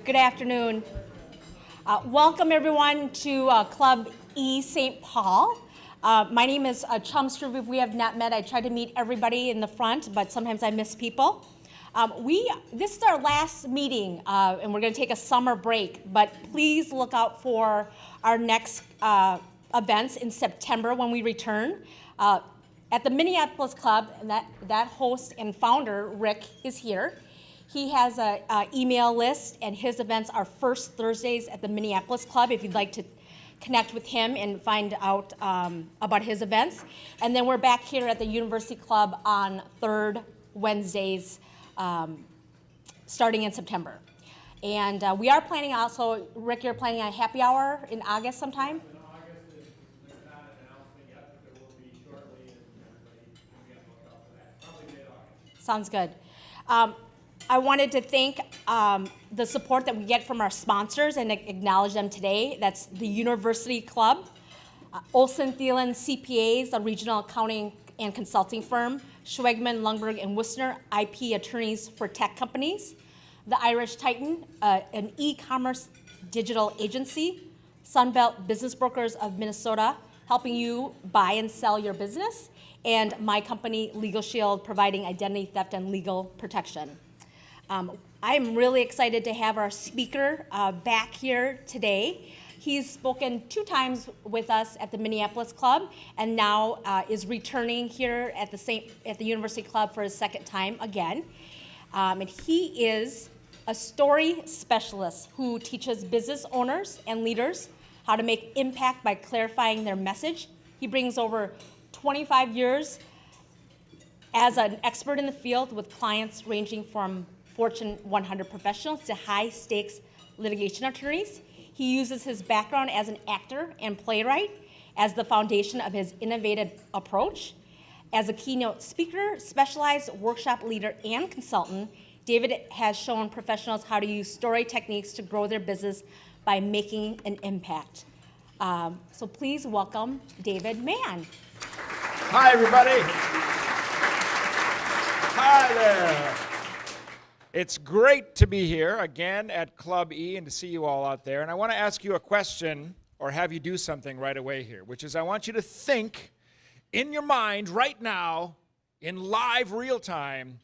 Good afternoon. Welcome everyone to Club E St. Paul. My name is Chumster. If we have not met, I try to meet everybody in the front, but sometimes I miss people. This is our last meeting, and we're going to take a summer break, but please look out for our next events in September when we return. At the Minneapolis Club, and that host and founder, Rick, is here. He has an email list, and his events are first Thursdays at the Minneapolis Club if you'd like to connect with him and find out about his events. And then we're back here at the University Club on third Wednesdays starting in September. And we are planning also, Rick, you're planning a happy hour in August sometime? In August, there's not an announcement yet, but there will be shortly, and everybody can be on the lookout for that, probably mid-August. Sounds good. I wanted to thank the support that we get from our sponsors and acknowledge them today. That's the University Club, Olson Thielen CPAs, a regional accounting and consulting firm, Schwegman, Lundberg, and Wissner, IP attorneys for tech companies, the Irish Titan, an e-commerce digital agency, Sunbelt Business Brokers of Minnesota, helping you buy and sell your business, and my company, Legal Shield, providing identity theft and legal protection. I'm really excited to have our speaker back here today. He's spoken 2 times with us at the Minneapolis Club, and now is returning here at the University Club for his second time again. And he is a story specialist who teaches business owners and leaders how to make impact by clarifying their message. He brings over 25 years as an expert in the field with clients ranging from Fortune 100 professionals to high-stakes litigation attorneys. He uses his background as an actor and playwright as the foundation of his innovative approach. As a keynote speaker, specialized workshop leader, and consultant, David has shown professionals how to use story techniques to grow their business by making an impact. So please welcome David Mann. Hi, everybody. Hi there. It's great to be here again at Club E and to see you all out there. And I want to ask you a question or have you do something right away here, which is I want you to think in your mind right now in live real time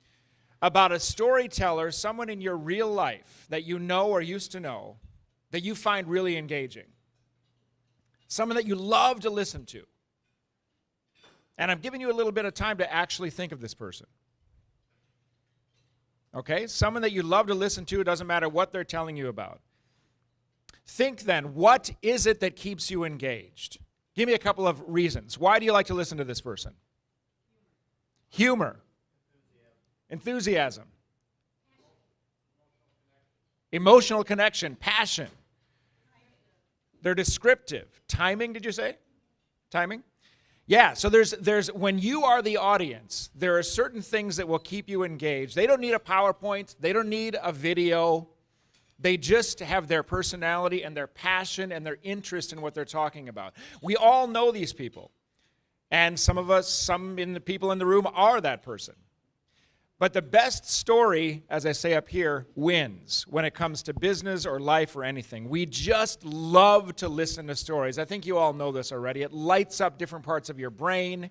about a storyteller, someone in your real life that you know or used to know that you find really engaging. Someone that you love to listen to. And I'm giving you a little bit of time to actually think of this person. Okay? Someone that you love to listen to, it doesn't matter what they're telling you about. Think then, what is it that keeps you engaged? Give me a couple of reasons. Why do you like to listen to this person? Humor. Enthusiasm. Emotional connection. Passion. They're descriptive. Timing, did you say? Timing? Yeah, so there's when you are the audience, there are certain things that will keep you engaged. They don't need a PowerPoint. They don't need a video. They just have their personality and their passion and their interest in what they're talking about. We all know these people. And some of us, some in the people in the room are that person. But the best story, as I say up here, wins when it comes to business or life or anything. We just love to listen to stories. I think you all know this already. It lights up different parts of your brain.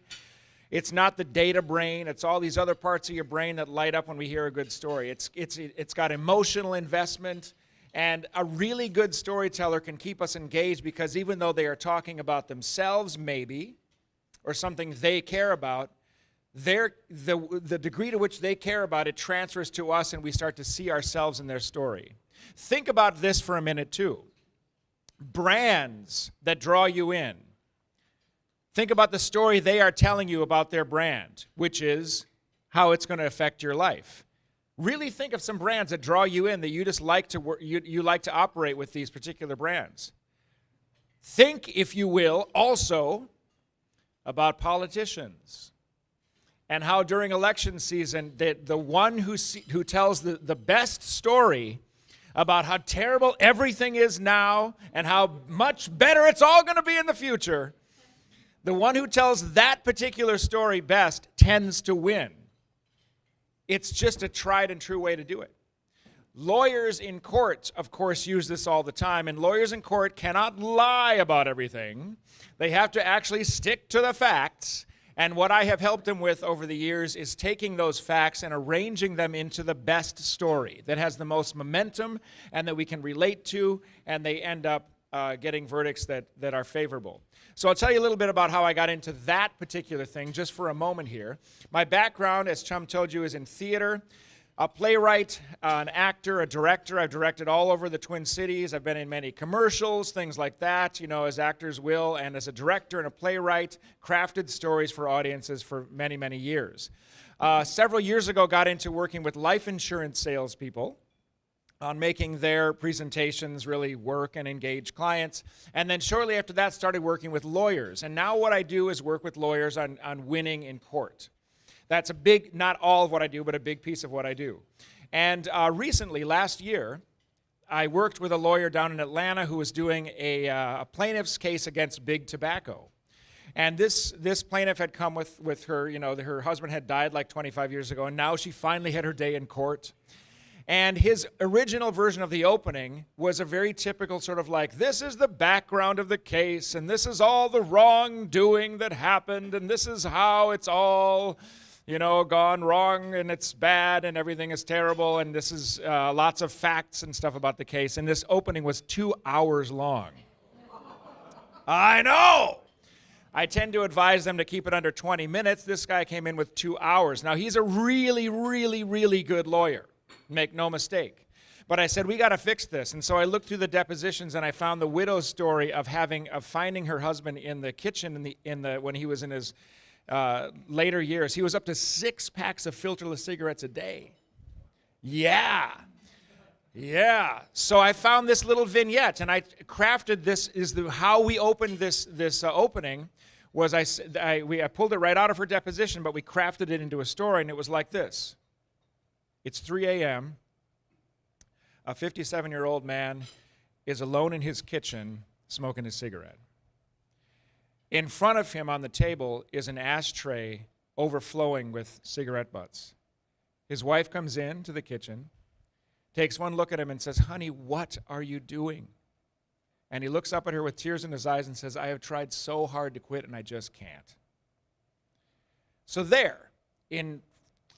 It's not the data brain. It's all these other parts of your brain that light up when we hear a good story. It's got emotional investment. And a really good storyteller can keep us engaged because even though they are talking about themselves maybe, or something they care about, the degree to which they care about it transfers to us and we start to see ourselves in their story. Think about this for a minute too. Brands that draw you in. Think about the story they are telling you about their brand, which is how it's going to affect your life. Really think of some brands that draw you in that you just like to work, you like to operate with these particular brands. Think, if you will, also about politicians. And how during election season, the one who tells the best story about how terrible everything is now and how much better it's all going to be in the future, the one who tells that particular story best tends to win. It's just a tried and true way to do it. Lawyers in court, of course, use this all the time, and lawyers in court cannot lie about everything. They have to actually stick to the facts. And what I have helped them with over the years is taking those facts and arranging them into the best story that has the most momentum and that we can relate to, and they end up getting verdicts that are favorable. So I'll tell you a little bit about how I got into that particular thing just for a moment here. My background, as Chum told you, is in theater. A playwright, an actor, a director. I've directed all over the Twin Cities. I've been in many commercials, things like that, as actors will. And as a director and a playwright, crafted stories for audiences for many, many years. Several years ago, got into working with life insurance salespeople on making their presentations really work and engage clients. And then shortly after that, started working with lawyers. And now what I do is work with lawyers on winning in court. That's a big, not all of what I do, but a big piece of what I do. And recently, last year, I worked with a lawyer down in Atlanta who was doing a plaintiff's case against Big Tobacco. And this plaintiff had come with her, her husband had died like 25 years ago, and now she finally had her day in court. And his original version of the opening was a very typical sort of like, this is the background of the case, and this is all the wrongdoing that happened, and this is how it's all gone wrong, and it's bad, and everything is terrible, and this is lots of facts and stuff about the case. And this opening was 2 hours long. I know! I tend to advise them to keep it under 20 minutes. This guy came in with 2 hours. Now, he's a really, really, really good lawyer. Make no mistake. But I said, we got to fix this. And so I looked through the depositions, and I found the widow's story of finding her husband in the kitchen when he was in his later years. He was up to 6 packs of filterless cigarettes a day. Yeah. So I found this little vignette, and I crafted this. How we opened this opening was I pulled it right out of her deposition, but we crafted it into a story, and it was like this. It's 3 a.m. A 57-year-old man is alone in his kitchen smoking a cigarette. In front of him on the table is an ashtray overflowing with cigarette butts. His wife comes in to the kitchen, takes one look at him and says, honey, what are you doing? And he looks up at her with tears in his eyes and says, I have tried so hard to quit and I just can't. So there, in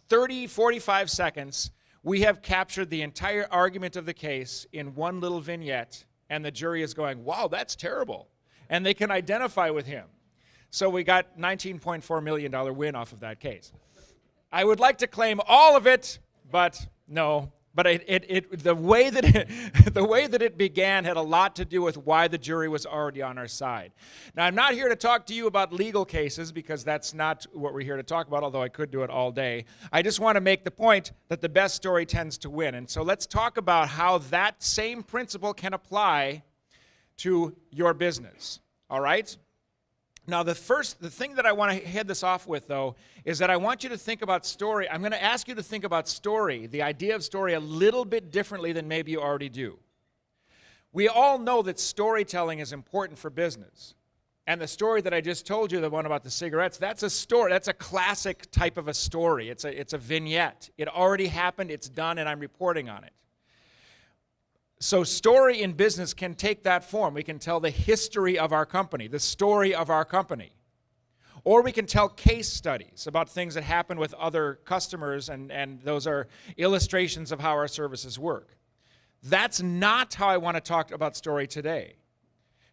30, 45 seconds, we have captured the entire argument of the case in one little vignette, and the jury is going, wow, that's terrible. And they can identify with him. So we got $19.4 million win off of that case. I would like to claim all of it, but no. But the way that it began had a lot to do with why the jury was already on our side. Now, I'm not here to talk to you about legal cases because that's not what we're here to talk about, although I could do it all day. I just want to make the point that the best story tends to win. And so let's talk about how that same principle can apply to your business. All right? Now, the thing that I want to head this off with, though, is that I want you to think about story. I'm going to ask you to think about story, the idea of story, a little bit differently than maybe you already do. We all know that storytelling is important for business. And the story that I just told you, the one about the cigarettes, that's a story. That's a classic type of a story. It's a vignette. It already happened, it's done, and I'm reporting on it. So story in business can take that form. We can tell the history of our company, the story of our company. Or we can tell case studies about things that happen with other customers, and those are illustrations of how our services work. That's not how I want to talk about story today.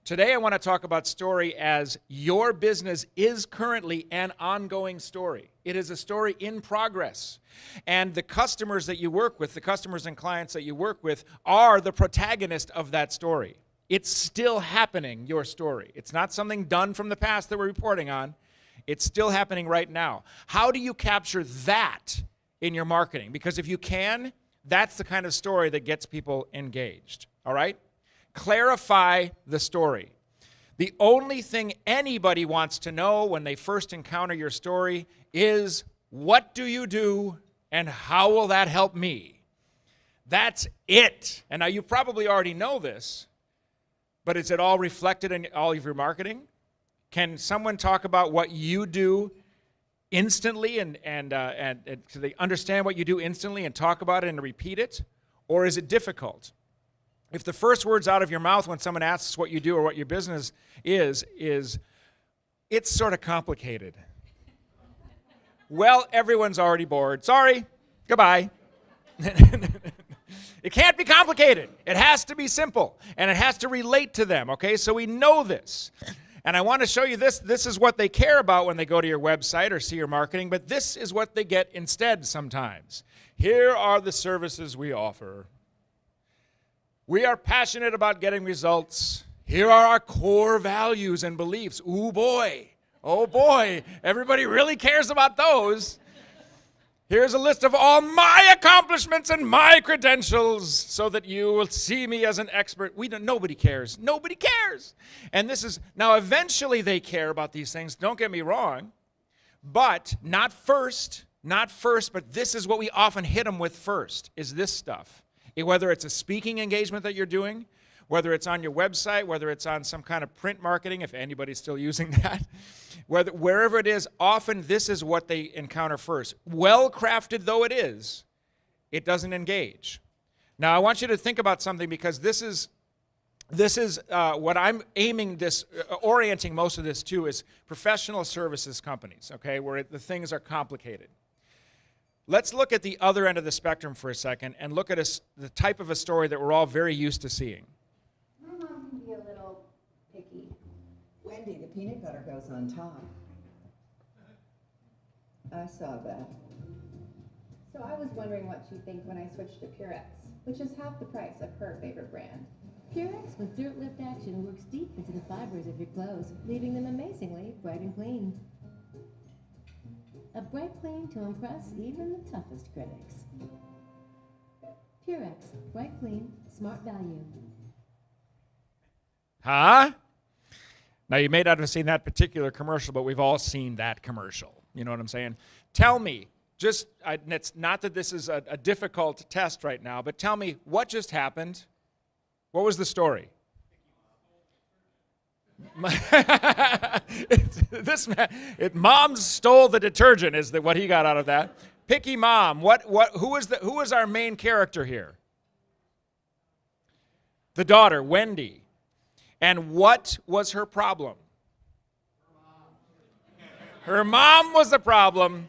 Today I want to talk about story as your business is currently an ongoing story. It is a story in progress. And the customers that you work with, the customers and clients that you work with, are the protagonist of that story. It's still happening, your story. It's not something done from the past that we're reporting on. It's still happening right now. How do you capture that in your marketing? Because if you can, that's the kind of story that gets people engaged. All right? Clarify the story. The only thing anybody wants to know when they first encounter your story is, what do you do and how will that help me? That's it. And now you probably already know this, but is it all reflected in all of your marketing? Can someone talk about what you do instantly and so they understand what you do instantly and talk about it and repeat it? or is it difficult? If the first words out of your mouth when someone asks what you do or what your business is it's sort of complicated. Well, everyone's already bored. Sorry, goodbye. It can't be complicated. It has to be simple, and it has to relate to them, okay? So we know this. And I want to show you this. This is what they care about when they go to your website or see your marketing, but this is what they get instead sometimes. Here are the services we offer. We are passionate about getting results. Here are our core values and beliefs. Ooh, boy. Oh, boy. Everybody really cares about those. Here's a list of all my accomplishments and my credentials so that you will see me as an expert. Nobody cares. Nobody cares. And this is, now eventually they care about these things. Don't get me wrong. But not first, but this is what we often hit them with first, is this stuff. Whether it's a speaking engagement that you're doing, whether it's on your website, whether it's on some kind of print marketing, if anybody's still using that, wherever it is, often this is what they encounter first. Well-crafted though it is, it doesn't engage. Now, I want you to think about something, because this is what I'm orienting most of this to is professional services companies, okay, where the things are complicated. Let's look at the other end of the spectrum for a second and look at the type of a story that we're all very used to seeing. My mom can be a little picky. Wendy, the peanut butter goes on top. I saw that. So I was wondering what she'd think when I switched to Purex, which is half the price of her favorite brand. Purex with dirt lift action works deep into the fibers of your clothes, leaving them amazingly bright and clean. A bright clean to impress even the toughest critics. Purex, bright clean, smart value. Huh? Now, you may not have seen that particular commercial, but we've all seen that commercial. You know what I'm saying? Tell me, it's not that this is a difficult test right now, but tell me, what just happened? What was the story? Mom stole the detergent is what he got out of that. Picky mom. Who is our main character here? The daughter, Wendy. And what was her problem? Her mom was the problem.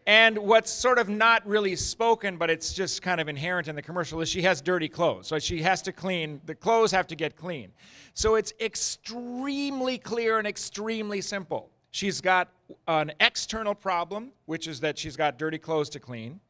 And what's sort of not really spoken, but it's just kind of inherent in the commercial, is she has dirty clothes. So she has to clean, the clothes have to get clean. So it's extremely clear and extremely simple. She's got an external problem, which is that she's got dirty clothes to clean.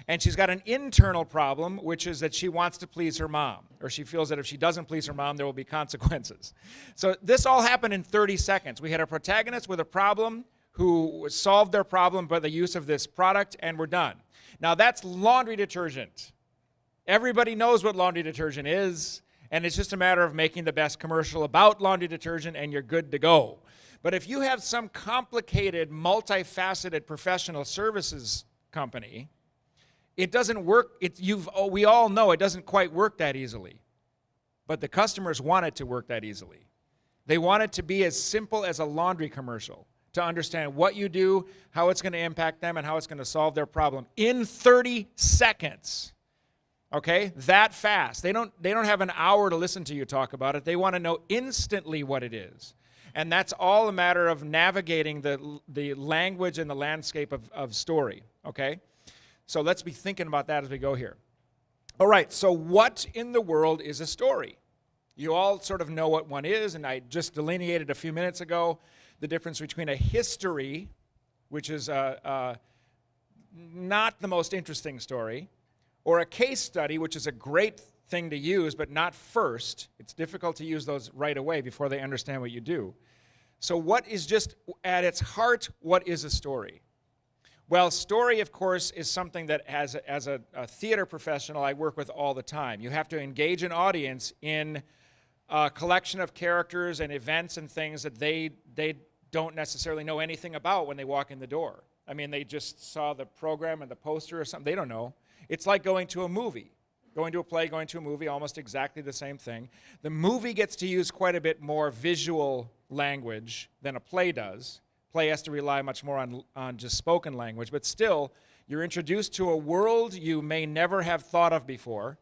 And she's got an internal problem, which is that she wants to please her mom, or she feels that if she doesn't please her mom, there will be consequences. So this all happened in 30 seconds. We had a protagonist with a problem who solved their problem by the use of this product, and we're done. Now, that's laundry detergent. Everybody knows what laundry detergent is, and it's just a matter of making the best commercial about laundry detergent, and you're good to go. But if you have some complicated, multifaceted professional services company, it doesn't work. We all know it doesn't quite work that easily. But the customers want it to work that easily. They want it to be as simple as a laundry commercial, to understand what you do, how it's going to impact them, and how it's going to solve their problem in 30 seconds. Okay? That fast. They don't have an hour to listen to you talk about it. They want to know instantly what it is. And that's all a matter of navigating the language and the landscape of story. Okay? So let's be thinking about that as we go here. All right, so what in the world is a story? You all sort of know what one is, and I just delineated a few minutes ago the difference between a history, which is not the most interesting story, or a case study, which is a great thing to use, but not first. It's difficult to use those right away before they understand what you do. So what is just, at its heart, what is a story? Well, story, of course, is something that as a theater professional I work with all the time. You have to engage an audience in a collection of characters and events and things that they don't necessarily know anything about when they walk in the door. I mean, they just saw the program and the poster or something. They don't know. It's like going to a movie. Going to a play, going to a movie, almost exactly the same thing. The movie gets to use quite a bit more visual language than a play does. play has to rely much more on just spoken language, but still, you're introduced to a world you may never have thought of before.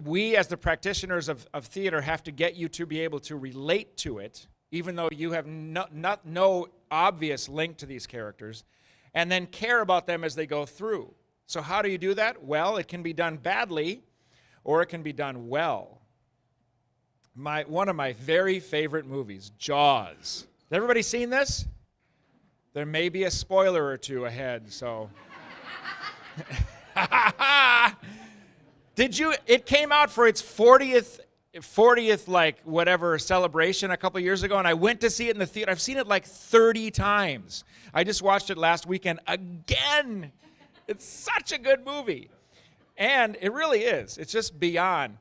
We, as the practitioners of theater, have to get you to be able to relate to it, even though you have no obvious link to these characters, and then care about them as they go through. So how do you do that? Well, it can be done badly, or it can be done well. One of my very favorite movies, Jaws. Has everybody seen this? There may be a spoiler or two ahead, so. It came out for its 40th like whatever celebration a couple years ago, and I went to see it in the theater. I've seen it like 30 times. I just watched it last weekend again. It's such a good movie. And it really is. It's just beyond.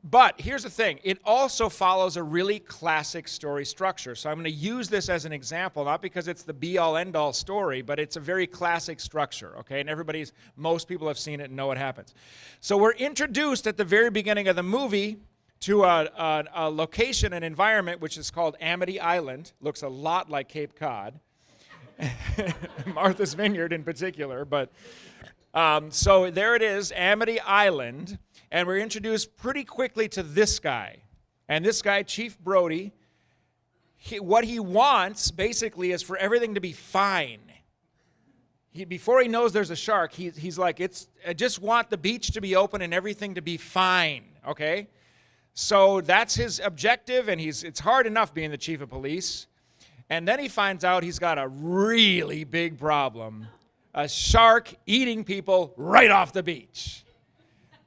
But here's the thing. It also follows a really classic story structure. So I'm going to use this as an example, not because it's the be-all, end-all story, but it's a very classic structure, okay? And most people have seen it and know what happens. So we're introduced at the very beginning of the movie to a location, an environment, which is called Amity Island. Looks a lot like Cape Cod. Martha's Vineyard in particular, but so there it is, Amity Island, and we're introduced pretty quickly to this guy. And this guy, Chief Brody, what he wants basically is for everything to be fine. Before he knows there's a shark, he's like, I just want the beach to be open and everything to be fine, okay? So that's his objective, and it's hard enough being the chief of police. And then he finds out he's got a really big problem. A shark eating people right off the beach.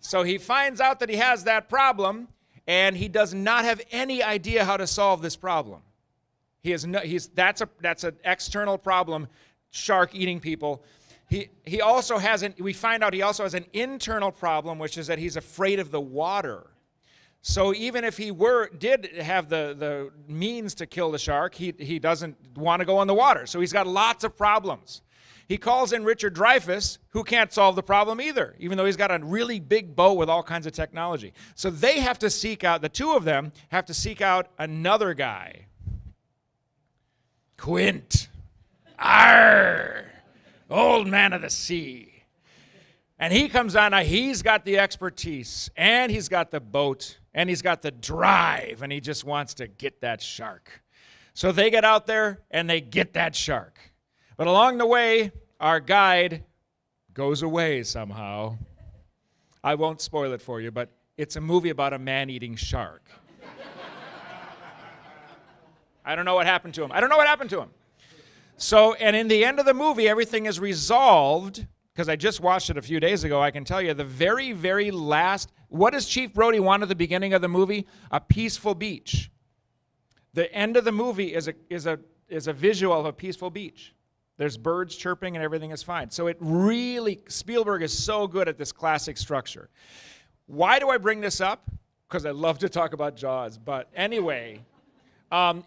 So he finds out that he has that problem, and he does not have any idea how to solve this problem. That's an external problem, shark eating people. We find out he also has an internal problem, which is that he's afraid of the water. So even if he did have the means to kill the shark, he doesn't want to go in the water. So he's got lots of problems. He calls in Richard Dreyfuss, who can't solve the problem either, even though he's got a really big boat with all kinds of technology. So they have to the two of them have to seek out another guy. Quint. Arr! Old man of the sea. And he comes on, he's got the expertise, and he's got the boat, and he's got the drive, and he just wants to get that shark. So they get out there, and they get that shark. But along the way, our guide goes away somehow. I won't spoil it for you, but it's a movie about a man-eating shark. I don't know what happened to him. So, and in the end of the movie, everything is resolved, because I just watched it a few days ago. I can tell you the very, very last, what does Chief Brody want at the beginning of the movie? A peaceful beach. The end of the movie is a visual of a peaceful beach. There's birds chirping and everything is fine. So Spielberg is so good at this classic structure. Why do I bring this up? Because I love to talk about Jaws. But anyway,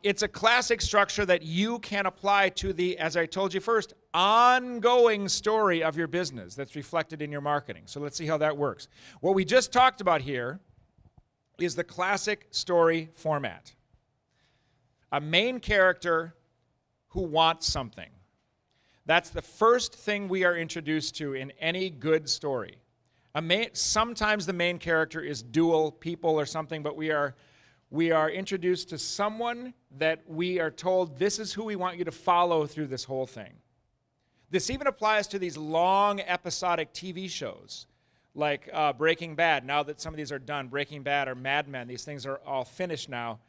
it's a classic structure that you can apply to the, as I told you first, ongoing story of your business that's reflected in your marketing. So let's see how that works. What we just talked about here is the classic story format. A main character who wants something. That's the first thing we are introduced to in any good story. Sometimes the main character is dual people or something, but we are introduced to someone that we are told, this is who we want you to follow through this whole thing. This even applies to these long episodic TV shows, like Breaking Bad. Now that some of these are done, Breaking Bad or Mad Men, these things are all finished now.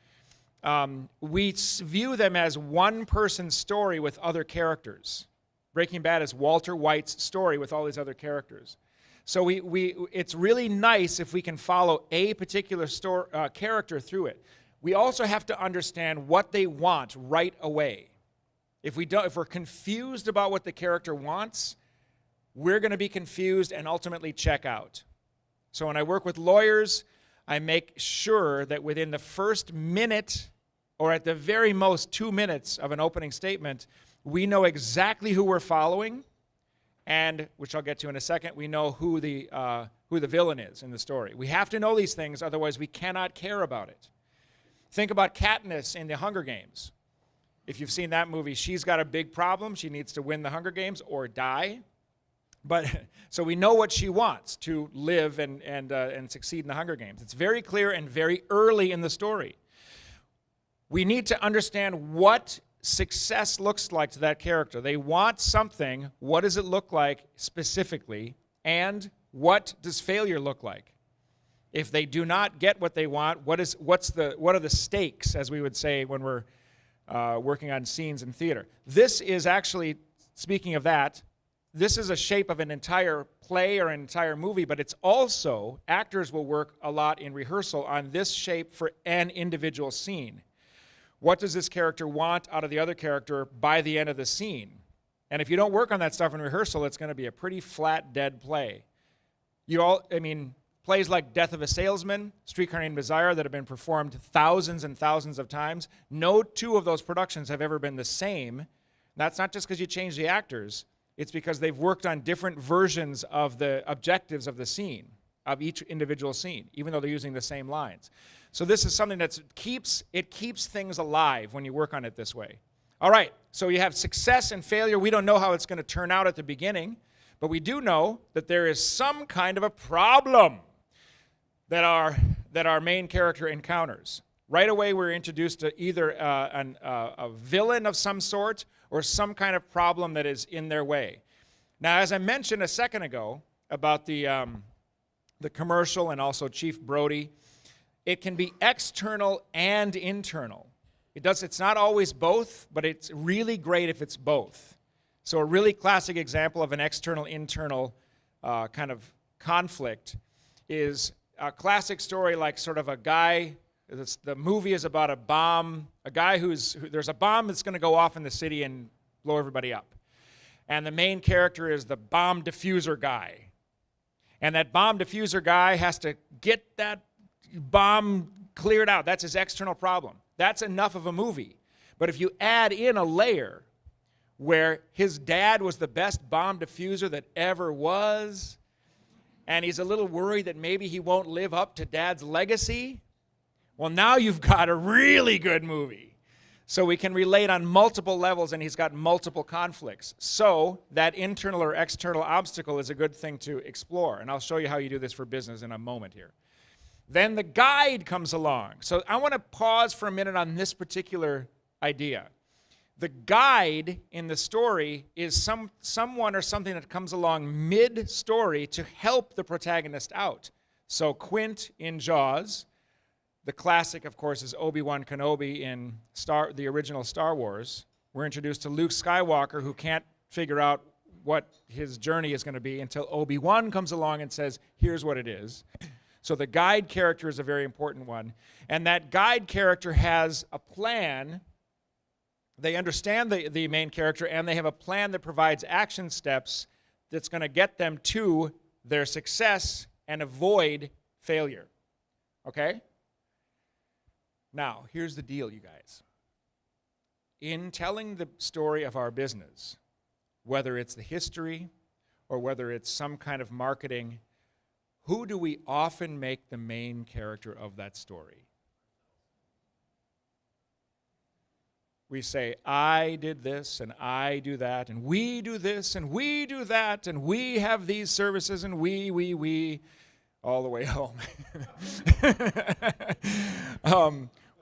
We view them as one person's story with other characters. Breaking Bad is Walter White's story with all these other characters. So it's really nice if we can follow a particular character through it. We also have to understand what they want right away. If we're confused about what the character wants, we're going to be confused and ultimately check out. So when I work with lawyers, I make sure that within the first minute, or at the very most 2 minutes of an opening statement, we know exactly who we're following, and, which I'll get to in a second, we know who the villain is in the story. We have to know these things, otherwise we cannot care about it. Think about Katniss in the Hunger Games. If you've seen that movie, she's got a big problem. She needs to win the Hunger Games or die. But so we know what she wants, to live and succeed in the Hunger Games. It's very clear and very early in the story. We need to understand what success looks like to that character. They want something. What does it look like specifically? And what does failure look like? If they do not get what they want, what are the stakes, as we would say when we're working on scenes in theater? This is actually, speaking of that, this is a shape of an entire play or an entire movie, but it's also, actors will work a lot in rehearsal on this shape for an individual scene. What does this character want out of the other character by the end of the scene? And if you don't work on that stuff in rehearsal, it's going to be a pretty flat, dead play. Plays like Death of a Salesman, Streetcar Named Desire, that have been performed thousands and thousands of times, no two of those productions have ever been the same. That's not just because you change the actors. It's because they've worked on different versions of the objectives of the scene, of each individual scene, even though they're using the same lines. So this is something that keeps things alive when you work on it this way. All right, so you have success and failure. We don't know how it's going to turn out at the beginning, but we do know that there is some kind of a problem that our main character encounters. Right away, we're introduced to either a villain of some sort or some kind of problem that is in their way. Now, as I mentioned a second ago about the commercial and also Chief Brody, it can be external and internal. It's not always both, but it's really great if it's both. So a really classic example of an external-internal kind of conflict is a classic story like sort of a guy. The movie is about a bomb, a guy there's a bomb that's going to go off in the city and blow everybody up. And the main character is the bomb diffuser guy. And that bomb diffuser guy has to get that bomb cleared out. That's his external problem. That's enough of a movie. But if you add in a layer where his dad was the best bomb diffuser that ever was, and he's a little worried that maybe he won't live up to dad's legacy, well, now you've got a really good movie. So we can relate on multiple levels, and he's got multiple conflicts. So that internal or external obstacle is a good thing to explore, and I'll show you how you do this for business in a moment here. Then the guide comes along. So I want to pause for a minute on this particular idea. The guide in the story is someone or something that comes along mid-story to help the protagonist out. So Quint in Jaws. The classic, of course, is Obi-Wan Kenobi in the original Star Wars. We're introduced to Luke Skywalker, who can't figure out what his journey is going to be until Obi-Wan comes along and says, here's what it is. So the guide character is a very important one. And that guide character has a plan. They understand the main character, and they have a plan that provides action steps that's going to get them to their success and avoid failure. Okay? Now, here's the deal, you guys. In telling the story of our business, whether it's the history or whether it's some kind of marketing, who do we often make the main character of that story? We say, I did this, and I do that, and we do this, and we do that, and we have these services, and we, all the way home.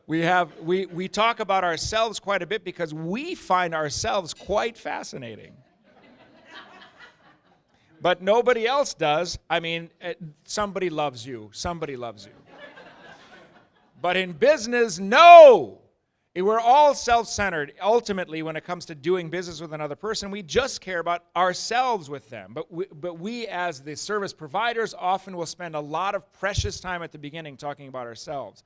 We talk about ourselves quite a bit because we find ourselves quite fascinating. But nobody else does. I mean, somebody loves you. Somebody loves you. But in business, no. We're all self-centered. Ultimately, when it comes to doing business with another person, we just care about ourselves with them. But we, as the service providers, often will spend a lot of precious time at the beginning talking about ourselves.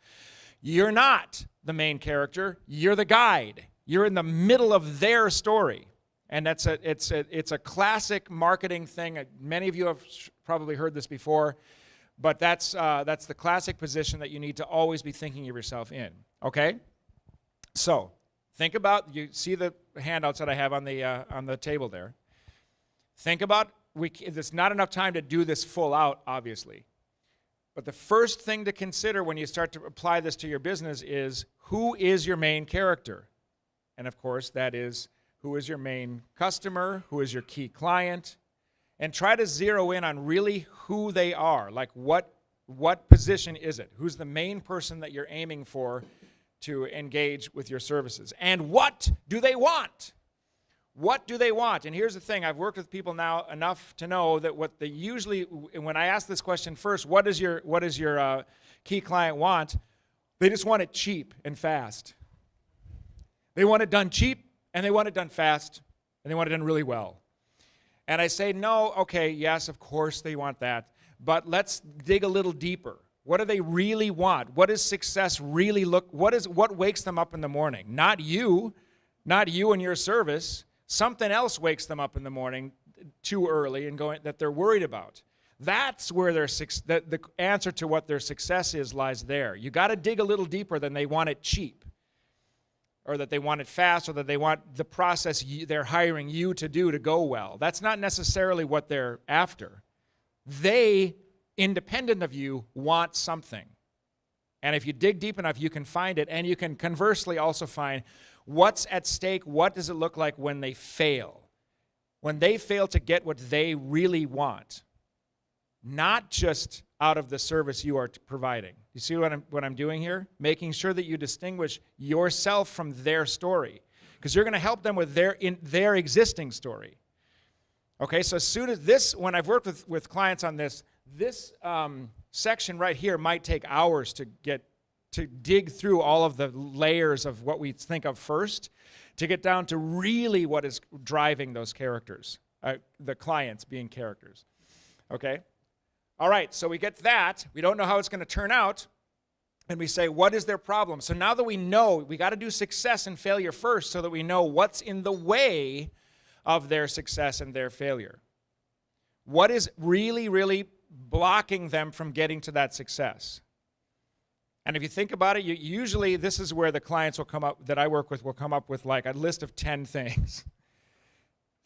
You're not the main character. You're the guide. You're in the middle of their story. And it's a classic marketing thing. Many of you have probably heard this before, but that's the classic position that you need to always be thinking of yourself in. Okay? So think about, you see the handouts that I have on the table there. Think about, there's not enough time to do this full out, obviously. But the first thing to consider when you start to apply this to your business is, who is your main character? And of course, that is who is your main customer, who is your key client, and try to zero in on really who they are. Like what position is it? Who's the main person that you're aiming for to engage with your services? And what do they want? What do they want? And here's the thing, I've worked with people now enough to know that what they usually, when I ask this question first, what does your key client want? They just want it cheap and fast. They want it done cheap, and they want it done fast, and they want it done really well. And I say, no, okay, yes, of course they want that, but let's dig a little deeper. What do they really want? What does success really what wakes them up in the morning? Not you and your service. Something else wakes them up in the morning too early and that they're worried about. That's where the answer to what their success is lies there. You got to dig a little deeper than they want it cheap, or that they want it fast, or that they want the process they're hiring you to do to go well. That's not necessarily what they're after. They, independent of you, want something. And if you dig deep enough, you can find it, and you can conversely also find what's at stake, what does it look like when they fail? When they fail to get what they really want, not just out of the service you are providing. You see what I'm doing here? Making sure that you distinguish yourself from their story, because you're going to help them with their existing story. Okay, so as soon as this, when I've worked with clients on this section right here might take hours to dig through all of the layers of what we think of first, to get down to really what is driving those characters, the clients being characters. Okay? All right, so we get that. We don't know how it's going to turn out. And we say, what is their problem? So now that we know, we got to do success and failure first so that we know what's in the way of their success and their failure. What is really, really blocking them from getting to that success? And if you think about it, usually this is where the clients will come up, that I work with, will come up with like a list of 10 things.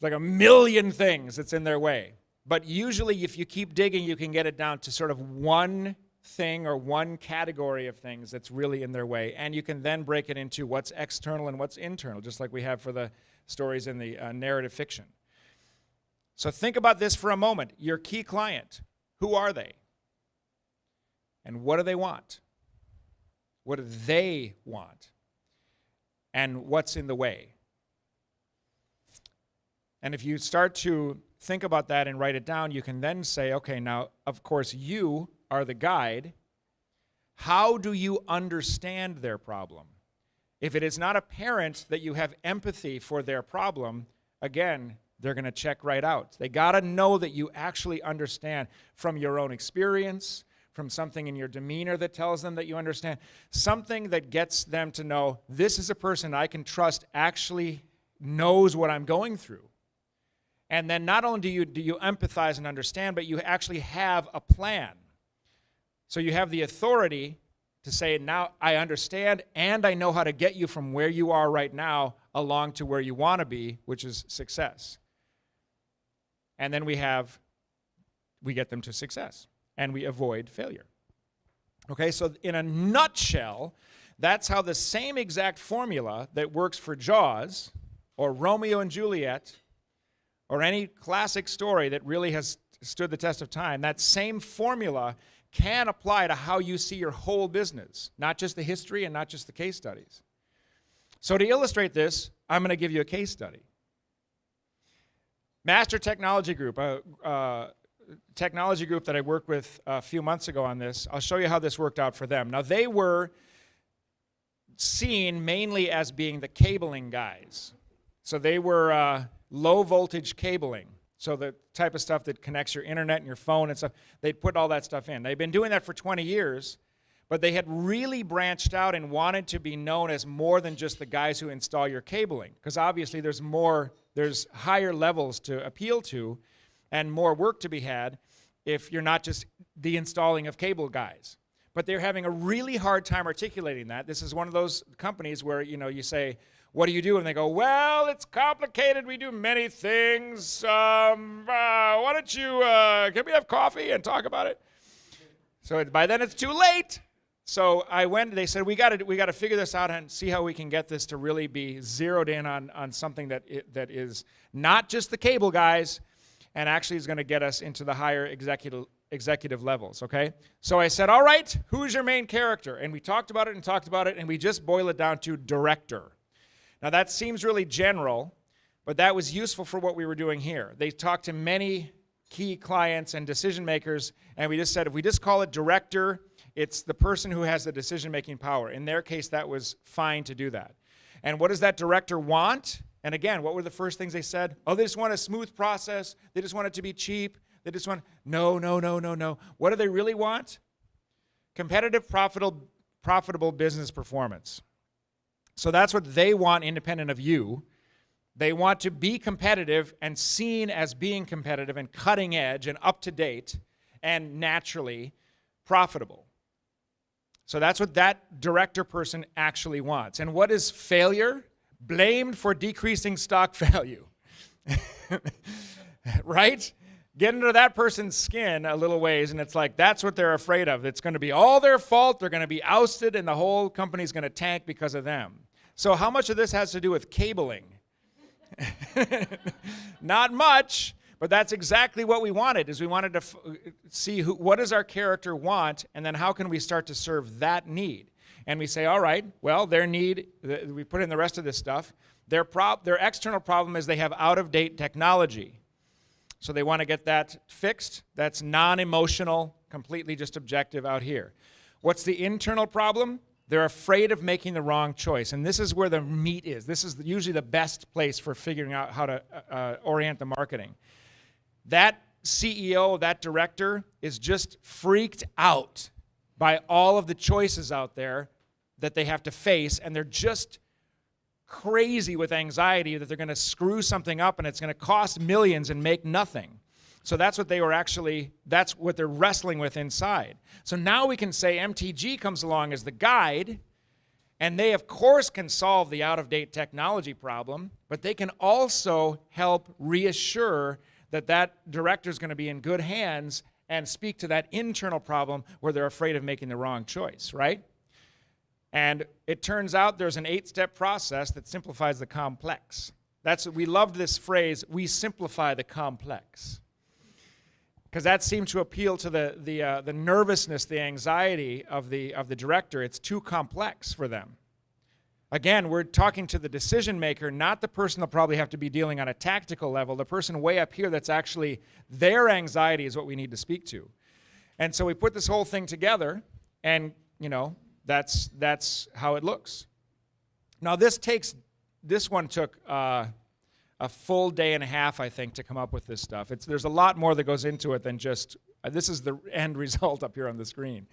Like a million things that's in their way. But usually if you keep digging, you can get it down to sort of one thing or one category of things that's really in their way. And you can then break it into what's external and what's internal, just like we have for the stories in the narrative fiction. So think about this for a moment. Your key client, who are they? And what do they want? What do they want? And what's in the way? And if you start to think about that and write it down, you can then say, okay, now, of course, you are the guide. How do you understand their problem? If it is not apparent that you have empathy for their problem, again, they're going to check right out. They got to know that you actually understand from your own experience, from something in your demeanor that tells them that you understand, something that gets them to know this is a person I can trust actually knows what I'm going through. And then not only do you empathize and understand, but you actually have a plan. So you have the authority to say, now I understand and I know how to get you from where you are right now along to where you want to be, which is success. And then we get them to success and we avoid failure. Okay, so in a nutshell, that's how the same exact formula that works for Jaws or Romeo and Juliet or any classic story that really has stood the test of time, that same formula can apply to how you see your whole business, not just the history and not just the case studies. So to illustrate this, I'm going to give you a case study. Master Technology Group, a technology group that I worked with a few months ago on this. I'll show you how this worked out for them. Now, they were seen mainly as being the cabling guys. So they were low voltage cabling. So the type of stuff that connects your internet and your phone and stuff, they'd put all that stuff in. They've been doing that for 20 years, but they had really branched out and wanted to be known as more than just the guys who install your cabling, because obviously there's higher levels to appeal to and more work to be had if you're not just the installing of cable guys. But they're having a really hard time articulating that. This is one of those companies where, you say, what do you do? And they go, well, it's complicated. We do many things. Why don't you, can we have coffee and talk about it? So by then it's too late. So I went, they said, we got to figure this out and see how we can get this to really be zeroed in on something that is not just the cable guys and actually is going to get us into the higher executive levels, okay? So I said, all right, who's your main character? And we talked about it, and we just boil it down to director. Now that seems really general, but that was useful for what we were doing here. They talked to many key clients and decision makers, and we just said, if we just call it director, it's the person who has the decision-making power. In their case, that was fine to do that. And what does that director want? And again, what were the first things they said? Oh, they just want a smooth process. They just want it to be cheap. They just want, no. What do they really want? Competitive, profitable business performance. So that's what they want independent of you. They want to be competitive and seen as being competitive and cutting edge and up to date and naturally profitable. So that's what that director person actually wants. And what is failure? Blamed for decreasing stock value. Right? Get into that person's skin a little ways, and it's like that's what they're afraid of. It's going to be all their fault. They're going to be ousted, and the whole company's going to tank because of them. So how much of this has to do with cabling? Not much. But that's exactly what we wanted, is we wanted to see what does our character want, and then how can we start to serve that need? And we say, all right, well, their need, we put in the rest of this stuff, their external problem is they have out-of-date technology. So they want to get that fixed. That's non-emotional, completely just objective out here. What's the internal problem? They're afraid of making the wrong choice. And this is where the meat is. This is usually the best place for figuring out how to orient the marketing. That CEO, that director, is just freaked out by all of the choices out there that they have to face, and they're just crazy with anxiety that they're going to screw something up and it's going to cost millions and make nothing. So that's what that's what they're wrestling with inside. So now we can say MTG comes along as the guide, and they, of course, can solve the out-of-date technology problem, but they can also help reassure that director is going to be in good hands and speak to that internal problem where they're afraid of making the wrong choice, right? And it turns out there's an 8-step process that simplifies the complex. We loved this phrase, we simplify the complex. Because that seemed to appeal to the nervousness, the anxiety of the director. It's too complex for them. Again, we're talking to the decision maker, not the person they'll probably have to be dealing on a tactical level. The person way up here that's actually their anxiety is what we need to speak to. And so we put this whole thing together, and that's how it looks. Now this one took a full day and a half, I think, to come up with this stuff. There's a lot more that goes into it than just this is the end result up here on the screen.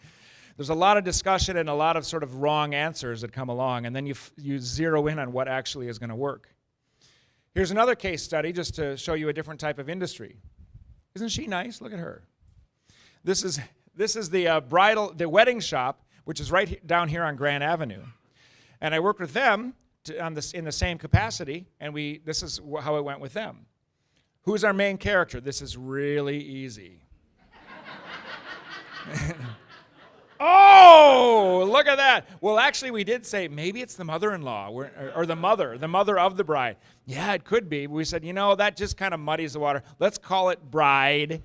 There's a lot of discussion and a lot of sort of wrong answers that come along, and then you zero in on what actually is going to work. Here's another case study just to show you a different type of industry. Isn't she nice? Look at her. This is the wedding shop, which is right down here on Grand Avenue, and I worked with them in the same capacity, and this is how it went with them. Who's our main character? This is really easy. Oh, look at that. Well, actually, we did say maybe it's the mother-in-law or the mother of the bride. Yeah, it could be. But we said, that just kind of muddies the water. Let's call it bride.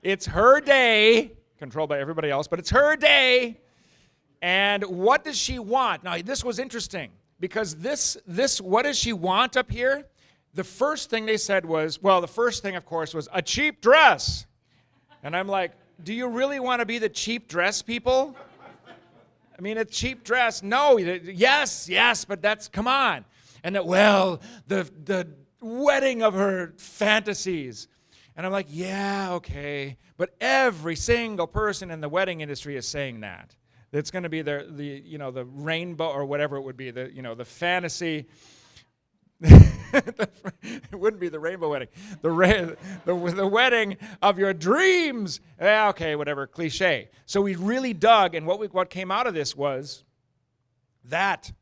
It's her day, controlled by everybody else, but it's her day. And what does she want? Now, this was interesting because this what does she want up here? The first thing they said was, the first thing, of course, was a cheap dress. And I'm like, do you really want to be the cheap dress people? I mean, a cheap dress, no, yes, but come on. And the wedding of her fantasies. And I'm like, yeah, okay. But every single person in the wedding industry is saying that. It's going to be the rainbow or whatever it would be, the fantasy. It wouldn't be the rainbow wedding. The wedding of your dreams. Yeah, okay, whatever, cliche. So we really dug, and what came out of this was that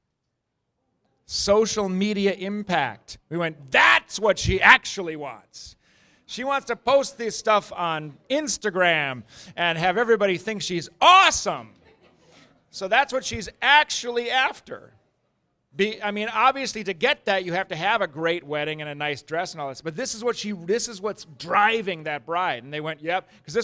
social media impact. We went, that's what she actually wants. She wants to post this stuff on Instagram and have everybody think she's awesome. So that's what she's actually after. I mean, obviously, to get that, you have to have a great wedding and a nice dress and all this. But this is what's driving that bride. And they went, yep, because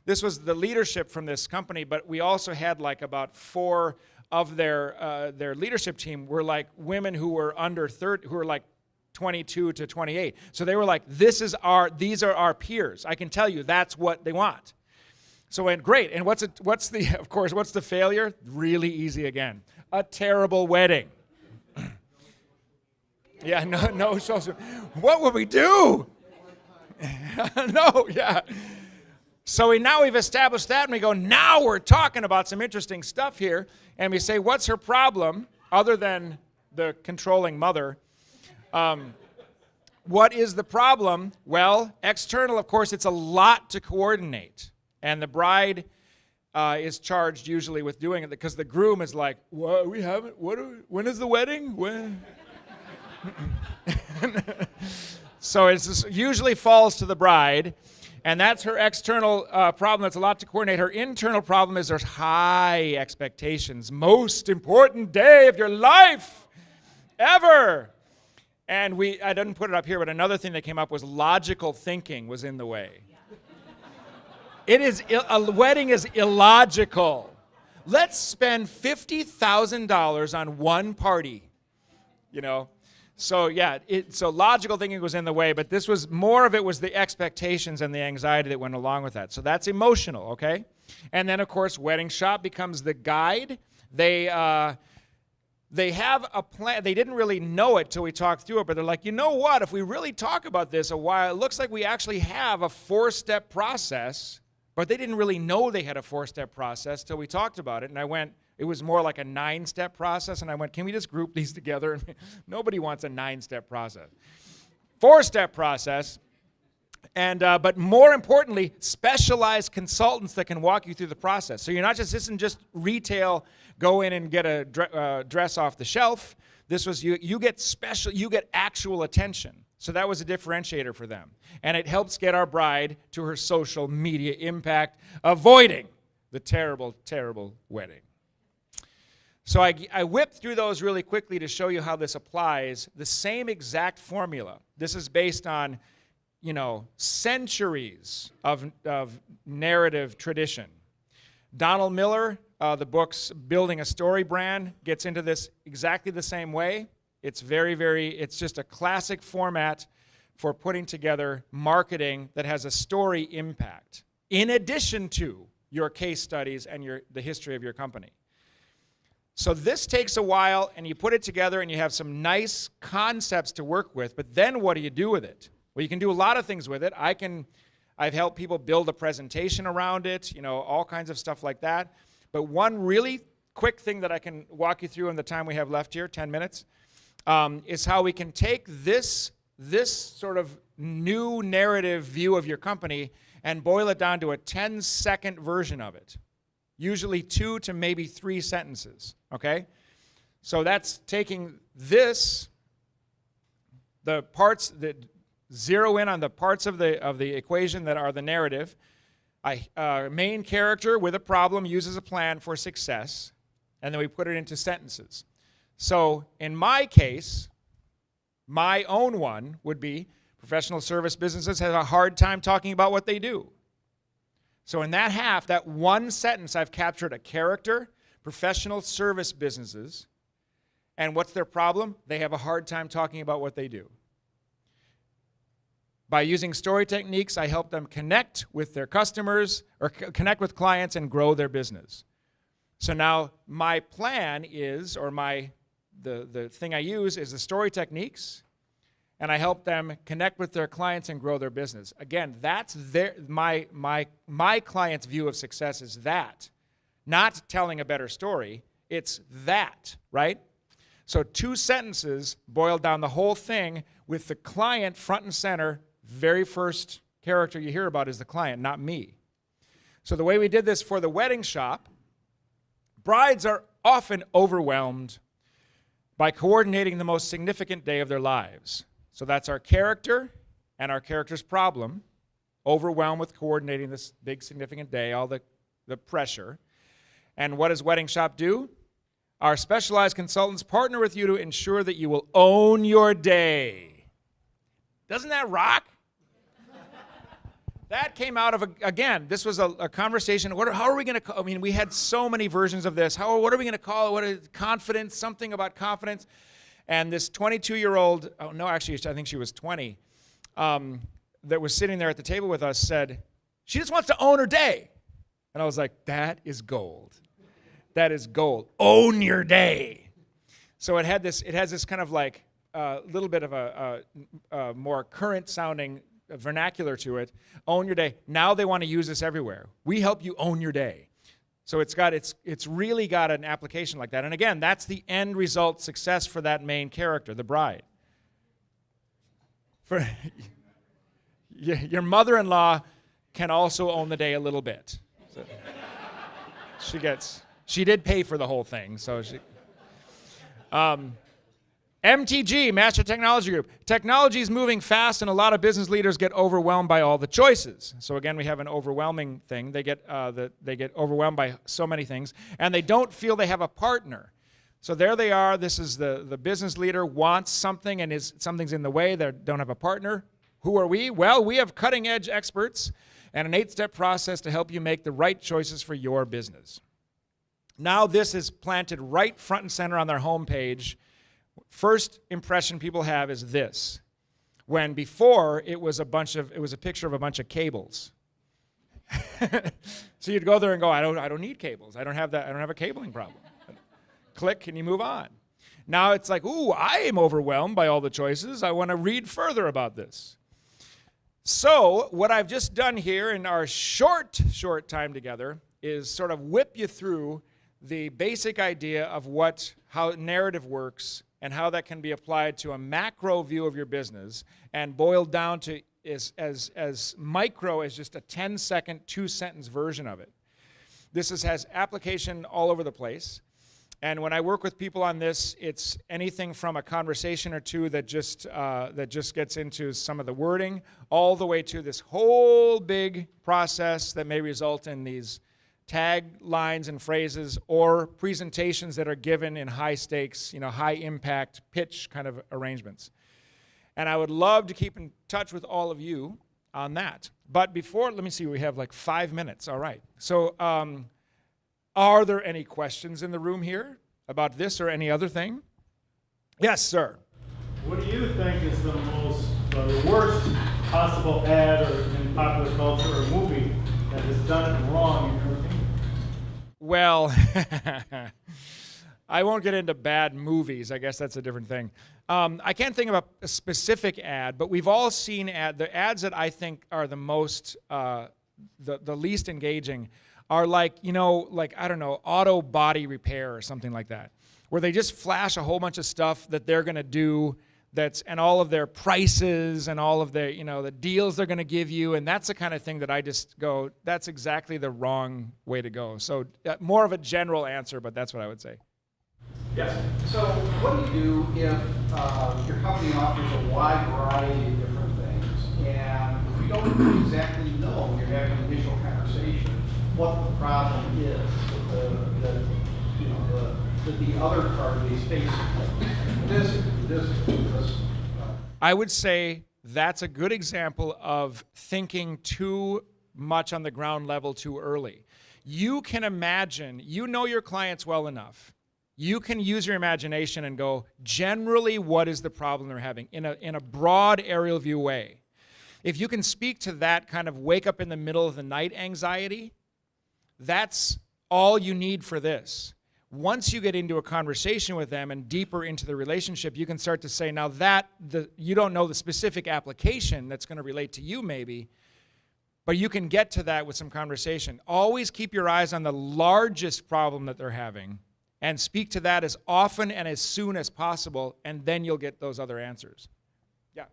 this was the leadership from this company. But we also had like about 4 of their leadership team were like women who were under 30, who were like 22 to 28. So they were like, these are our peers. I can tell you that's what they want. So went great. And what's the failure? Really easy again. A terrible wedding. Yeah, no. So what would we do? No, yeah. So now we've established that, and we go, now we're talking about some interesting stuff here. And we say, what's her problem, other than the controlling mother? What is the problem? Well, external, of course, it's a lot to coordinate. And the bride is charged usually with doing it because the groom is like, "What? We haven't. When is the wedding? When?" So it usually falls to the bride, and that's her external problem. That's a lot to coordinate. Her internal problem is there's high expectations. Most important day of your life ever. And I didn't put it up here, but another thing that came up was logical thinking was in the way. A wedding is illogical. Let's spend $50,000 on one party, So yeah, so logical thinking was in the way, but more of it was the expectations and the anxiety that went along with that. So that's emotional, okay? And then, of course, Wedding Shop becomes the guide. They have a plan. They didn't really know it till we talked through it, but they're like, you know what? If we really talk about this a while, it looks like we actually have a 4-step process. But they didn't really know they had a 4-step process till we talked about it. And it was more like a 9-step process. And I went, can we just group these together? And nobody wants a 9-step process. 4-step process. And but more importantly, specialized consultants that can walk you through the process. So this isn't just retail, go in and get a dress off the shelf. This was you get actual attention. So that was a differentiator for them. And it helps get our bride to her social media impact, avoiding the terrible, terrible wedding. So I whipped through those really quickly to show you how this applies. The same exact formula. This is based on, centuries of narrative tradition. Donald Miller, the book's Building a Story Brand, gets into this exactly the same way. It's it's just a classic format for putting together marketing that has a story impact, in addition to your case studies and the history of your company. So this takes a while, and you put it together, and you have some nice concepts to work with, but then what do you do with it? Well, you can do a lot of things with it. I've helped people build a presentation around it, all kinds of stuff like that. But one really quick thing that I can walk you through in the time we have left here, 10 minutes, is how we can take this sort of new narrative view of your company and boil it down to a 10-second version of it. Usually 2 to maybe 3 sentences, okay? So that's taking the parts that zero in on the parts of the equation that are the narrative. Main character with a problem uses a plan for success, and then we put it into sentences. So in my case, my own one would be professional service businesses have a hard time talking about what they do. So in that one sentence, I've captured a character, professional service businesses, and what's their problem? They have a hard time talking about what they do. By using story techniques, I help them connect with their customers or connect with clients and grow their business. So now my plan is, or the thing I use is the story techniques, and I help them connect with their clients and grow their business. Again, that's my client's view of success is that, not telling a better story. It's that, right? So 2 sentences boil down the whole thing with the client front and center. Very first character you hear about is the client, not me. So the way we did this for the Wedding Shop, brides are often overwhelmed by coordinating the most significant day of their lives. So that's our character and our character's problem, overwhelmed with coordinating this big significant day, all the pressure. And what does Wedding Shop do? Our specialized consultants partner with you to ensure that you will own your day. Doesn't that rock? That came out of, again, this was a conversation. How are we going to, I mean, we had so many versions of this. What are we going to call it? What is confidence, something about confidence. And this 22-year-old, oh no, actually, I think she was 20, that was sitting there at the table with us said, she just wants to own her day. And I was like, that is gold. That is gold. Own your day. So it has this kind of like little bit of a more current sounding vernacular to it. Own your day. Now they want to use this everywhere. We help you own your day. So it's really got an application like that. And again, that's the end result success for that main character, the bride. For your mother-in-law can also own the day a little bit. So she did pay for the whole thing, so she. MTG, Master Technology Group. Technology is moving fast, and a lot of business leaders get overwhelmed by all the choices. So again, we have an overwhelming thing. They get overwhelmed by so many things, and they don't feel they have a partner. So there they are. This is the business leader wants something, and something's in the way. They don't have a partner. Who are we? Well, we have cutting-edge experts and an 8-step process to help you make the right choices for your business. Now this is planted right front and center on their homepage. First impression people have is this. When before it was a picture of a bunch of cables. So you'd go there and go, I don't need cables. I don't have a cabling problem. Click and you move on. Now it's like, ooh, I am overwhelmed by all the choices. I want to read further about this. So what I've just done here in our short time together is sort of whip you through the basic idea of how narrative works and how that can be applied to a macro view of your business and boiled down to as micro as just a 10-second, 2-sentence version of it. This has application all over the place. And when I work with people on this, it's anything from a conversation or two that just gets into some of the wording, all the way to this whole big process that may result in these taglines and phrases or presentations that are given in high stakes, high impact pitch kind of arrangements. And I would love to keep in touch with all of you on that. But before, let me see, we have like 5 minutes. All right. So are there any questions in the room here about this or any other thing? Yes, sir. What do you think is the worst possible ad or in popular culture or movie that has done it wrong in your opinion? Well, I won't get into bad movies. I guess that's a different thing. I can't think of a specific ad, but we've all seen the ads that I think are the most, the least engaging are like, I don't know, auto body repair or something like that, where they just flash a whole bunch of stuff that they're going to do and all of their prices and all of the, the deals they're going to give you. And that's the kind of thing that I just go, that's exactly the wrong way to go. So more of a general answer, but that's what I would say. Yes. So what do you do if your company offers a wide variety of different things, and if you don't exactly know when you're having an initial conversation what the problem is that the other party is facing? This. I would say that's a good example of thinking too much on the ground level too early. You can imagine, your clients well enough. You can use your imagination and go, generally, what is the problem they're having in a broad aerial view way. If you can speak to that kind of wake up in the middle of the night anxiety, that's all you need for this. Once you get into a conversation with them and deeper into the relationship, you can start to say, now you don't know the specific application that's going to relate to you maybe, but you can get to that with some conversation. Always keep your eyes on the largest problem that they're having and speak to that as often and as soon as possible, and then you'll get those other answers. Yeah.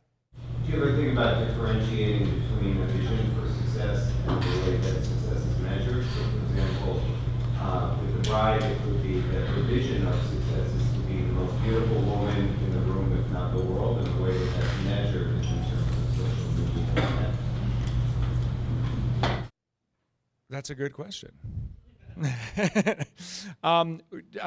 Do you ever think about differentiating between a vision for success and the way that success is measured? So, for example, with the bride, it would be that her vision of success is to be the most beautiful woman in the room, if not the world, and the way that that's measured in terms of social media content. That's a good question.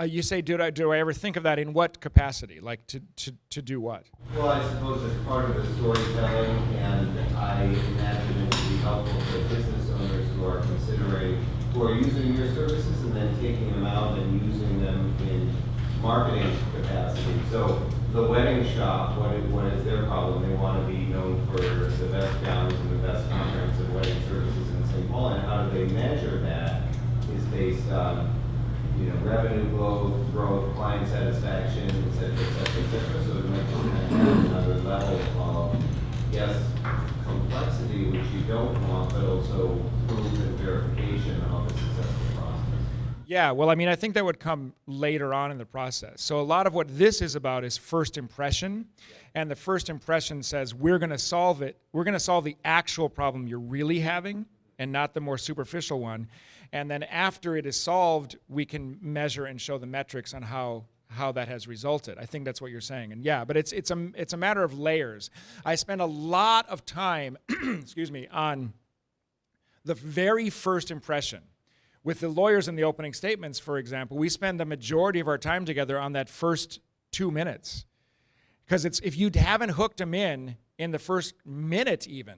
You say, do I ever think of that in what capacity? Like to do what? Well, I suppose it's part of the storytelling, and I imagine it would be helpful for business owners who are considering, who are using your services and then taking them out and using them in marketing capacity. So the wedding shop, what is their problem? They want to be known for the best gowns and the best comprehensive wedding services in St. Paul, and how do they measure that is based on, revenue growth, client satisfaction, et cetera, et cetera, et cetera. So it might be kind of another level of, yes, complexity, which you don't want, but also proof and verification of a successful process. Yeah, well, I mean, I think that would come later on in the process. So a lot of what this is about is first impression, and the first impression says we're going to solve it. We're going to solve the actual problem you're really having, and not the more superficial one. And then after it is solved, we can measure and show the metrics on how that has resulted. I think that's what you're saying. And yeah, but it's a matter of layers. I spend a lot of time, excuse me, on the very first impression. With the lawyers in the opening statements, for example, we spend the majority of our time together on that first 2 minutes. Because if you haven't hooked them in the first minute even,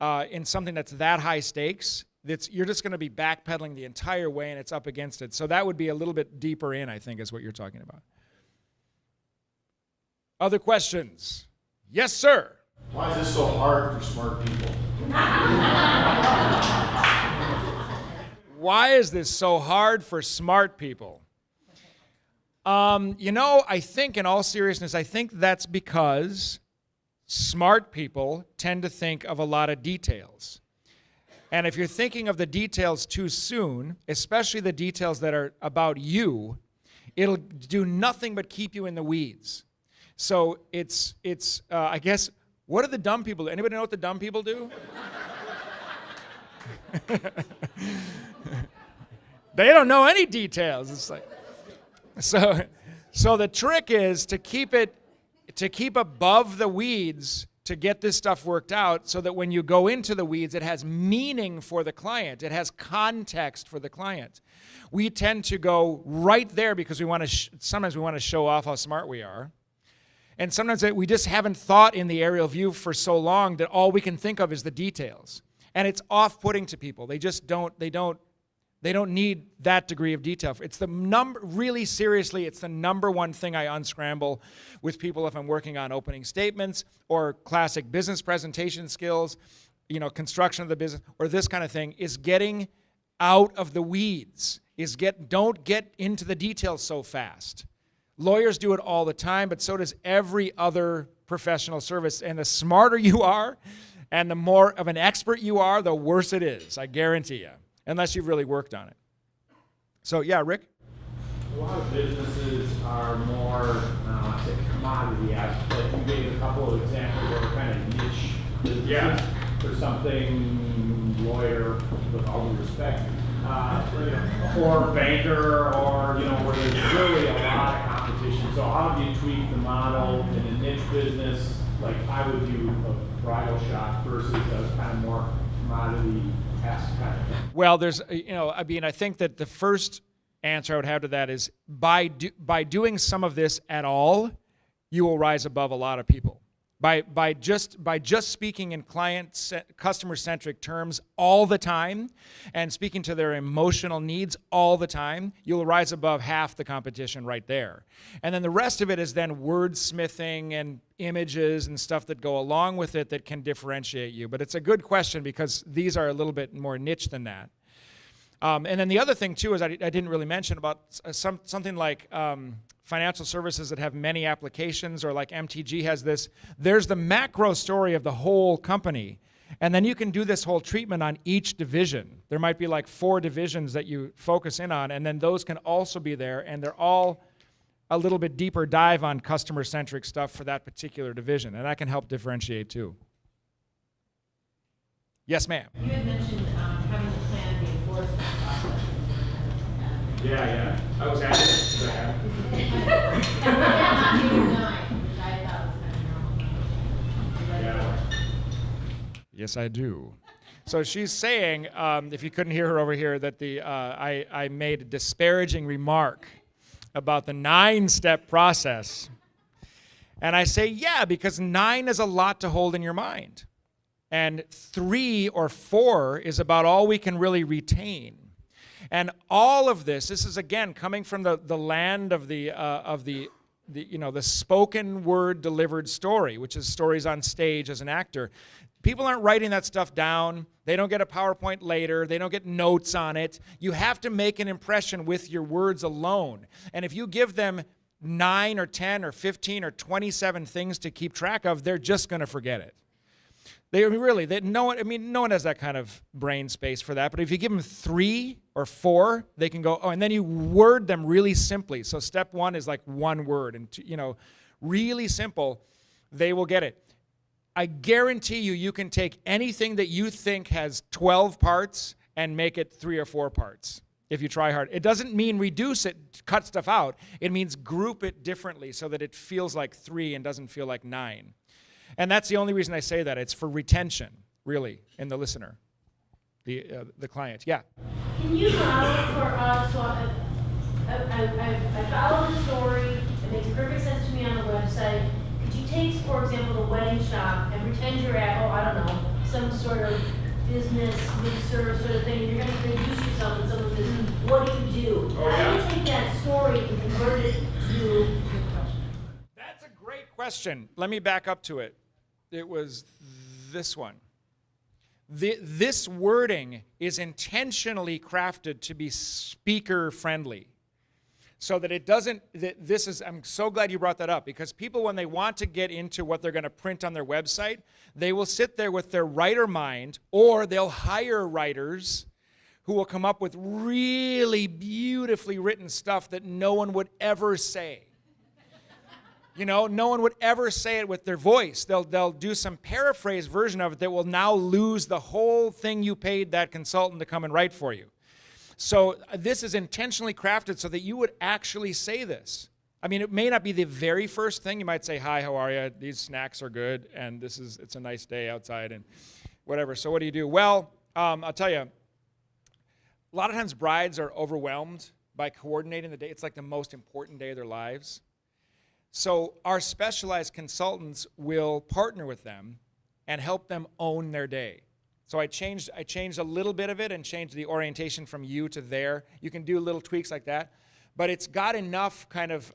in something that's that high stakes, you're just going to be backpedaling the entire way, and it's up against it. So that would be a little bit deeper in, I think, is what you're talking about. Other questions? Yes, sir. Why is this so hard for smart people? Why is this so hard for smart people? I think in all seriousness, I think that's because smart people tend to think of a lot of details. And if you're thinking of the details too soon, especially the details that are about you, it'll do nothing but keep you in the weeds. So it's I guess, what do the dumb people do? Anybody know what the dumb people do? They don't know any details. It's like, so the trick is to keep above the weeds, to get this stuff worked out, so that when you go into the weeds, it has meaning for the client. It has context for the client. We tend to go right there because we want to. Sometimes we want to show off how smart we are, and sometimes we just haven't thought in the aerial view for so long that all we can think of is the details, and it's off-putting to people. They just don't. They don't need that degree of detail. It's really seriously, it's the number one thing I unscramble with people if I'm working on opening statements or classic business presentation skills, construction of the business, or this kind of thing, is getting out of the weeds, don't get into the details so fast. Lawyers do it all the time, but so does every other professional service. And the smarter you are and the more of an expert you are, the worse it is, I guarantee you. Unless you've really worked on it. So, yeah, Rick? A lot of businesses are more, I don't want to say commodity, but you gave a couple of examples that are kind of niche businesses for something lawyer, with all due respect, or banker, or, where there's really a lot of competition. So how do you tweak the model in a niche business, like I would do a bridal shop versus a kind of more commodity? Well, I think that the first answer I would have to that is by doing some of this at all, you will rise above a lot of people. By just speaking in customer-centric terms all the time and speaking to their emotional needs all the time, you'll rise above half the competition right there. And then the rest of it is then wordsmithing and images and stuff that go along with it that can differentiate you. But it's a good question because these are a little bit more niche than that. And then the other thing, too, is I didn't really mention about something like financial services that have many applications, or like MTG has this. There's the macro story of the whole company. And then you can do this whole treatment on each division. There might be like 4 divisions that you focus in on, and then those can also be there, and they're all a little bit deeper dive on customer-centric stuff for that particular division, and that can help differentiate, too. Yes, ma'am. You had mentioned having to plan the enforcement process. Yeah. I was asking. Yes, I do. So she's saying, if you couldn't hear her over here, that I made a disparaging remark about the 9-step process. And I say, yeah, because 9 is a lot to hold in your mind. And 3 or 4 is about all we can really retain. And all of this is again coming from the land of the spoken word delivered story, which is stories on stage as an actor. People aren't writing that stuff down. They don't get a PowerPoint later. They don't get notes on it. You have to make an impression with your words alone. And if you give them 9 or 10 or 15 or 27 things to keep track of, they're just going to forget it. No one has that kind of brain space for that. But if you give them 3 or 4, they can go, oh, and then you word them really simply. So step 1 is like 1 word, and really simple, they will get it. I guarantee you can take anything that you think has 12 parts and make it 3 or 4 parts if you try hard. It doesn't mean reduce it, cut stuff out. It means group it differently so that it feels like 3 and doesn't feel like 9. And that's the only reason I say that. It's for retention, really, in the listener, the client. Yeah? Can you model for us, so I follow the story, it makes perfect sense to me on the website. Could you take, for example, the wedding shop and pretend you're at, some sort of business mixer sort of thing, you're going to introduce yourself and someone says, what do you do? How do you take that story and convert it to... That's a great question. Let me back up to it. It was this one. This wording is intentionally crafted to be speaker friendly. So that it doesn't, I'm so glad you brought that up, because people, when they want to get into what they're going to print on their website, they will sit there with their writer mind, or they'll hire writers who will come up with really beautifully written stuff that no one would ever say. No one would ever say it with their voice. They'll do some paraphrase version of it that will now lose the whole thing you paid that consultant to come and write for you. So this is intentionally crafted so that you would actually say this. I mean, it may not be the very first thing. You might say, hi, how are you? These snacks are good, and it's a nice day outside, and whatever. So what do you do? Well, I'll tell you, a lot of times brides are overwhelmed by coordinating the day. It's like the most important day of their lives. So our specialized consultants will partner with them and help them own their day. So I changed a little bit of it and changed the orientation from you to there. You can do little tweaks like that. But it's got enough kind of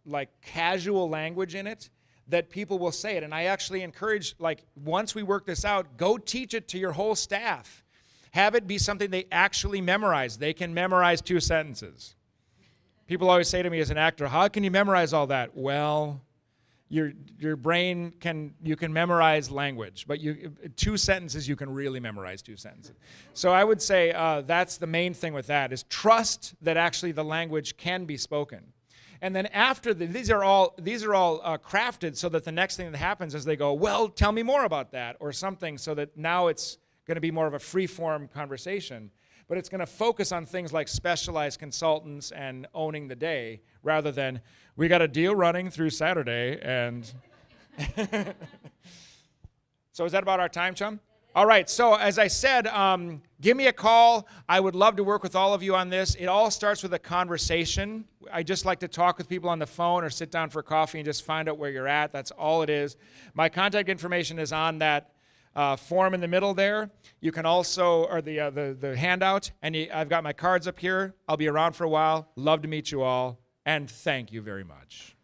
like casual language in it that people will say it. And I actually encourage, once we work this out, go teach it to your whole staff. Have it be something they actually memorize. They can memorize 2 sentences. People always say to me as an actor, how can you memorize all that? Well, your brain you can memorize language, but 2 sentences you can really memorize 2 sentences. So I would say that's the main thing with that, is trust that actually the language can be spoken. And then after these are all crafted so that the next thing that happens is they go, well, tell me more about that, or something, so that now it's going to be more of a free-form conversation. But it's going to focus on things like specialized consultants and owning the day, rather than, we got a deal running through Saturday, and... So is that about our time, chum? All right, so as I said, give me a call. I would love to work with all of you on this. It all starts with a conversation. I just like to talk with people on the phone or sit down for coffee and just find out where you're at. That's all it is. My contact information is on that form in the middle there. You can also, or the handout, and I've got my cards up here. I'll be around for a while. Love to meet you all, and thank you very much.